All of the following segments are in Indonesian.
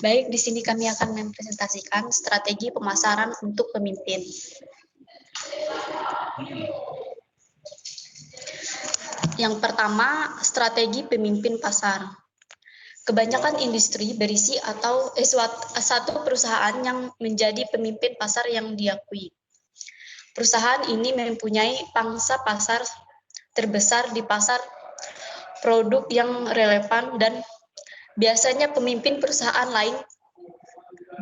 Baik, di sini kami akan mempresentasikan strategi pemasaran untuk pemimpin. Yang pertama, strategi pemimpin pasar. Kebanyakan industri berisi atau satu perusahaan yang menjadi pemimpin pasar yang diakui. Perusahaan ini mempunyai pangsa pasar terbesar di pasar produk yang relevan dan biasanya pemimpin perusahaan lain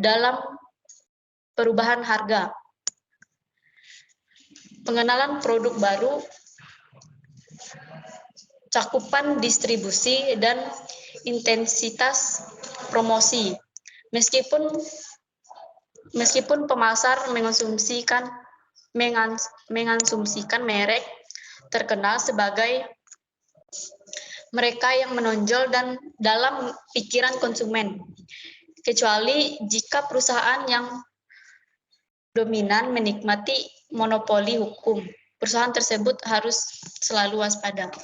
dalam perubahan harga. Pengenalan produk baru, cakupan distribusi, dan intensitas promosi. Meskipun pemasar mengasumsikan merek terkenal sebagai mereka yang menonjol dan dalam pikiran konsumen, kecuali jika perusahaan yang dominan menikmati monopoli hukum. Perusahaan tersebut harus selalu waspada.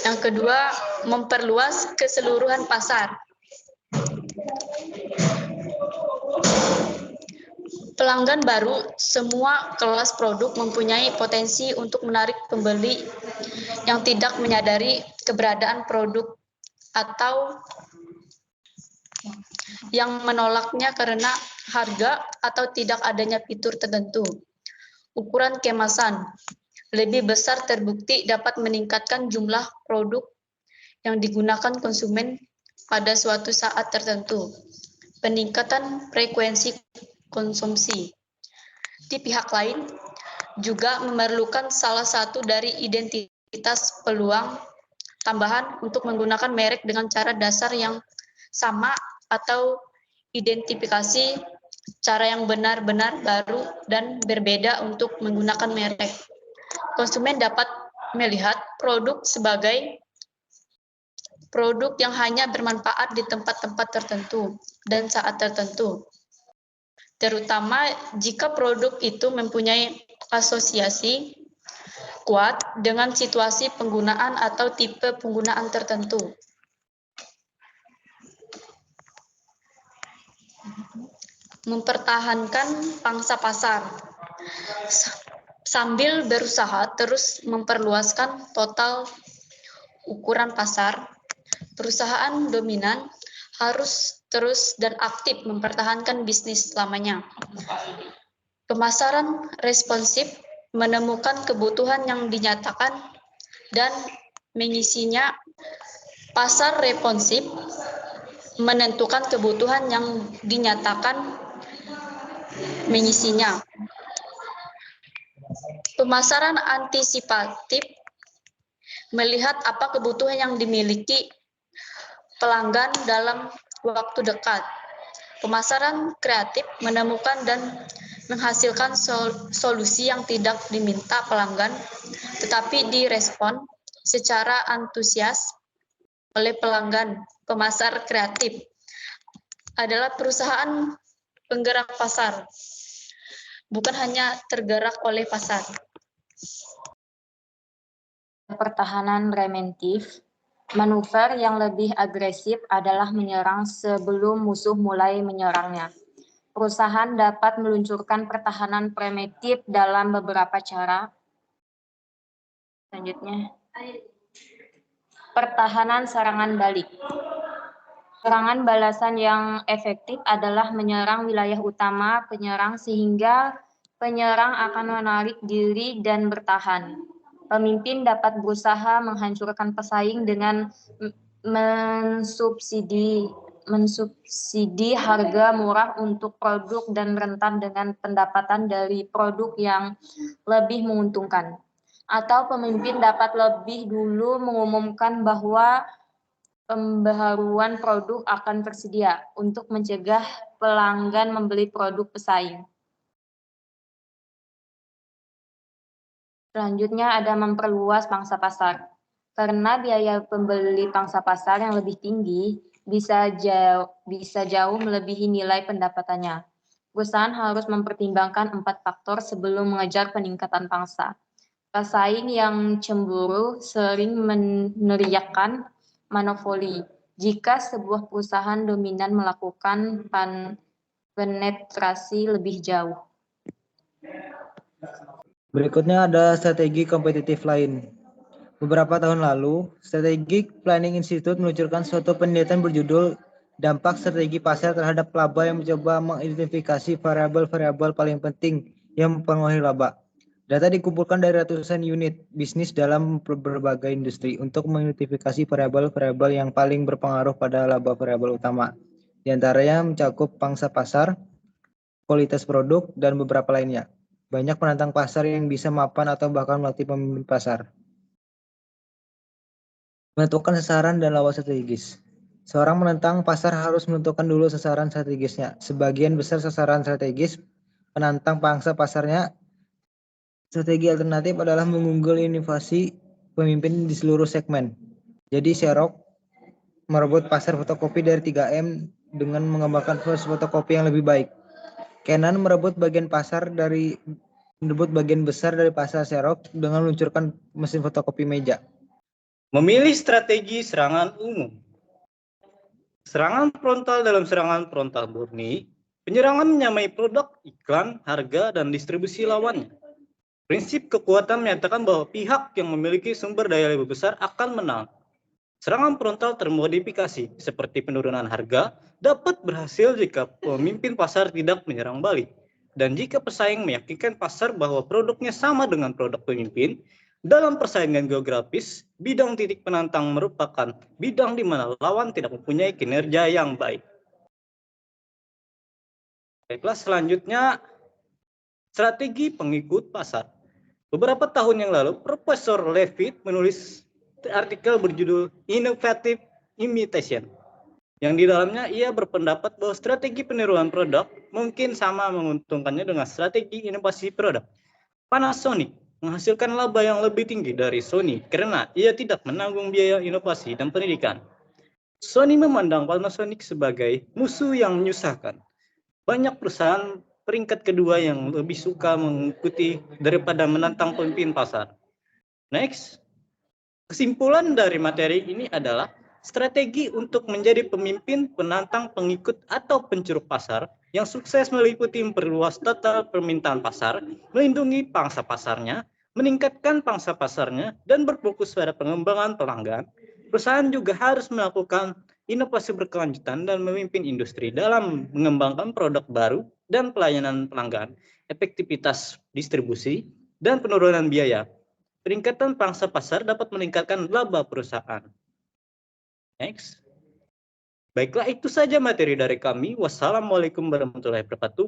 Yang kedua, memperluas keseluruhan pasar. Pelanggan baru, semua kelas produk mempunyai potensi untuk menarik pembeli yang tidak menyadari keberadaan produk atau yang menolaknya karena harga atau tidak adanya fitur tertentu. Ukuran kemasan lebih besar terbukti dapat meningkatkan jumlah produk yang digunakan konsumen pada suatu saat tertentu. Peningkatan frekuensi konsumsi. Di pihak lain, juga memerlukan salah satu dari identitas peluang tambahan untuk menggunakan merek dengan cara dasar yang sama atau identifikasi cara yang benar-benar baru dan berbeda untuk menggunakan merek. Konsumen dapat melihat produk sebagai produk yang hanya bermanfaat di tempat-tempat tertentu dan saat tertentu, terutama jika produk itu mempunyai asosiasi kuat dengan situasi penggunaan atau tipe penggunaan tertentu. Mempertahankan pangsa pasar. Sambil berusaha terus memperluaskan total ukuran pasar, perusahaan dominan harus terus dan aktif mempertahankan bisnis selamanya. Pemasaran responsif menemukan kebutuhan yang dinyatakan dan mengisinya. Pasar responsif menentukan kebutuhan yang dinyatakan, mengisinya. Pemasaran antisipatif melihat apa kebutuhan yang dimiliki pelanggan dalam waktu dekat. Pemasaran kreatif menemukan dan menghasilkan solusi yang tidak diminta pelanggan, tetapi direspon secara antusias oleh pelanggan. Pemasar kreatif adalah perusahaan penggerak pasar, bukan hanya tergerak oleh pasar. Pertahanan preventif, manuver yang lebih agresif adalah menyerang sebelum musuh mulai menyerangnya. Perusahaan dapat meluncurkan pertahanan preventif dalam beberapa cara. Selanjutnya, pertahanan serangan balik. Serangan balasan yang efektif adalah menyerang wilayah utama penyerang sehingga penyerang akan menarik diri dan bertahan. Pemimpin dapat berusaha menghancurkan pesaing dengan mensubsidi harga murah untuk produk dan rentan dengan pendapatan dari produk yang lebih menguntungkan. Atau pemimpin dapat lebih dulu mengumumkan bahwa pembaharuan produk akan tersedia untuk mencegah pelanggan membeli produk pesaing. Selanjutnya ada memperluas pangsa pasar. Karena biaya pembeli pangsa pasar yang lebih tinggi bisa jauh melebihi nilai pendapatannya. Perusahaan harus mempertimbangkan 4 faktor sebelum mengejar peningkatan pangsa. Pesaing yang cemburu sering meneriakkan monopoli. jika sebuah perusahaan dominan melakukan penetrasi lebih jauh. Berikutnya ada strategi kompetitif lain. Beberapa tahun lalu, Strategic Planning Institute meluncurkan suatu penelitian berjudul Dampak Strategi Pasar Terhadap Laba yang mencoba mengidentifikasi variabel-variabel paling penting yang mempengaruhi laba. Data dikumpulkan dari ratusan unit bisnis dalam berbagai industri untuk mengidentifikasi variabel-variabel yang paling berpengaruh pada laba variabel utama. Di antaranya mencakup pangsa pasar, kualitas produk, dan beberapa lainnya. Banyak penantang pasar yang bisa mapan atau bahkan melatih pemimpin pasar. Menentukan sasaran dan laba strategis. Seorang menentang pasar harus menentukan dulu sasaran strategisnya. Sebagian besar sasaran strategis penantang pangsa pasarnya. Strategi alternatif adalah mengunggul inovasi pemimpin di seluruh segmen. Jadi Xerox merebut pasar fotokopi dari 3M dengan mengembangkan proses fotokopi yang lebih baik. Canon merebut bagian besar dari pasar Xerox dengan meluncurkan mesin fotokopi meja. Memilih strategi serangan umum. Serangan frontal dalam serangan frontal murni, penyerangan menyamai produk, iklan, harga, dan distribusi lawannya. Prinsip kekuatan menyatakan bahwa pihak yang memiliki sumber daya lebih besar akan menang. Serangan frontal termodifikasi, seperti penurunan harga, dapat berhasil jika pemimpin pasar tidak menyerang balik. Dan jika pesaing meyakinkan pasar bahwa produknya sama dengan produk pemimpin, dalam persaingan geografis, bidang titik penantang merupakan bidang di mana lawan tidak mempunyai kinerja yang baik. Baiklah, selanjutnya strategi pengikut pasar. Beberapa tahun yang lalu, Profesor Levitt menulis artikel berjudul Innovative Imitation, yang di dalamnya ia berpendapat bahwa strategi peniruan produk mungkin sama menguntungkannya dengan strategi inovasi produk. Panasonic menghasilkan laba yang lebih tinggi dari Sony karena ia tidak menanggung biaya inovasi dan pendidikan. Sony memandang Panasonic sebagai musuh yang menyusahkan. Banyak perusahaan peringkat kedua yang lebih suka mengikuti daripada menantang pemimpin pasar. Next, kesimpulan dari materi ini adalah strategi untuk menjadi pemimpin, penantang, pengikut, atau pencuruk pasar yang sukses meliputi memperluas total permintaan pasar, melindungi pangsa pasarnya, meningkatkan pangsa pasarnya, dan berfokus pada pengembangan pelanggan. Perusahaan juga harus melakukan inovasi berkelanjutan dan memimpin industri dalam mengembangkan produk baru dan pelayanan pelanggan, efektivitas distribusi, dan penurunan biaya. Peningkatan pangsa pasar dapat meningkatkan laba perusahaan. Next. Baiklah, itu saja materi dari kami. Wassalamualaikum warahmatullahi wabarakatuh.